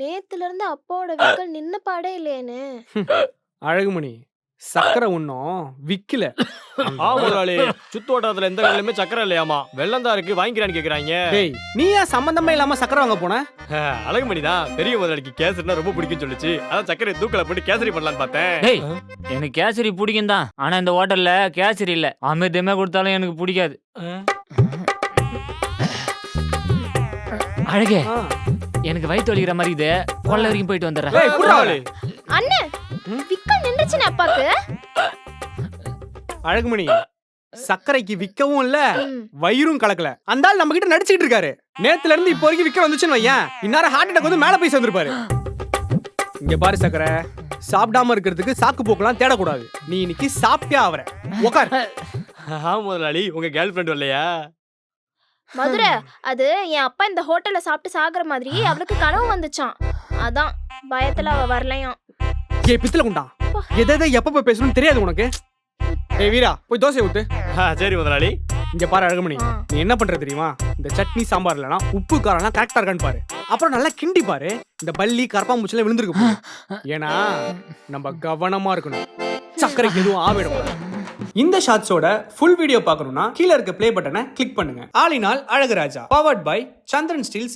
நேத்துல இருந்து அப்பாவோட விக்கல் நின்ன பாடே இல்லையேன்னு. அழகுமணி சக்கரை ஒன்னும் விக்கல. முதலாளி சுத்து வட்டாரத்துல எந்த கடையிலுமே சக்கரை இல்லையாமா, வெள்ளம் தான் இருக்கு, வாங்கிக்கிறான்னு கேக்குறாங்க. டேய் நீ ஏன் சம்பந்தமே இல்லாம சக்கரை வாங்க போன? அழகுமணி தான் பெரிய முதலாளிக்கு கேசரினா ரொம்ப பிடிக்கும் சொல்லுச்சு, அதான் சக்கரை தூக்கல போட்டு கேசரி பண்ணலான்னு பார்த்தேன். டேய் எனக்கு கேசரி பிடிக்கும் தான், ஆனா இந்த ஹோட்டல்ல கேசரி இல்ல, அமிர்தமே கொடுத்தாலும் எனக்கு பிடிக்காது. அழகே எனக்கு வயிற்று வலிக்கிற மாதிரி இது, கொள்ள வரைக்கும் போயிட்டு வந்துடுறேன். ஏய் புறா அவளே. அண்ணே விக்கல் நின்றுச்சுன்னு அப்பாக்கு. அழகுமணி சக்கரைக்கு விக்கவும் இல்ல ம். வயிறும் கலக்கல. அந்த ஆள் நம்ம கிட்ட நடிச்சிட்டு இருக்காரு. நேத்துல இருந்து இப்போ வரைக்கும் விக்க வந்துச்சுன்னு வையேன், இன்னார ஹார்ட் அட்டாக் வந்து மேல போய் சேர்ந்திருப்பாரு. இங்க பாரு சக்கரை, சாப்பிடாம இருக்கிறதுக்கு சாக்கு போக்கெல்லாம் தேடக்கூடாது. நீ இன்னைக்கு சாப்பிட்டே ஆவற. உட்கார். முதலாளி உங்க கேர்ள் ஃபிரெண்ட் வரலையா? மதுரை, அது என் அப்பா இந்த ஹோட்டல்ல சாப்பிட்டு சாகுற மாதிரி அவளுக்கு கனவு வந்துச்சான், அதான் பயத்துல அவ வரலையாம். ஏய் பித்தல குண்டா, எதை எப்ப பேசணும்னு தெரியாது உனக்கு. ஏய் வீரா போய் தோசை ஊத்து. சரி முதலாளி. இங்க பாரு அழகுமணி, ஆ. நீ என்ன பண்ற தெரியுமா? இந்த சட்னி சாம்பார் இல்லனா உப்பு காரம்லாம் கரெக்டா இருக்கான்னு பாரு. அப்புறம் நல்லா கிண்டி பாரு, இந்த பல்லி கரப்பாம்பூச்சில விழுந்திருக்கு போகுது. ஏன்னா நம்ம கவனமா இருக்கணும், சக்கரைக்கு எதுவும் ஆவிடக்கூடாது. இந்த ஷாட்ஸோட ஃபுல் வீடியோ பார்க்கணும்னா கீழ இருக்க ப்ளே பட்டனை கிளிக் பண்ணுங்க. ஆலினால் Azhaguraja, powered by Chandran Steeles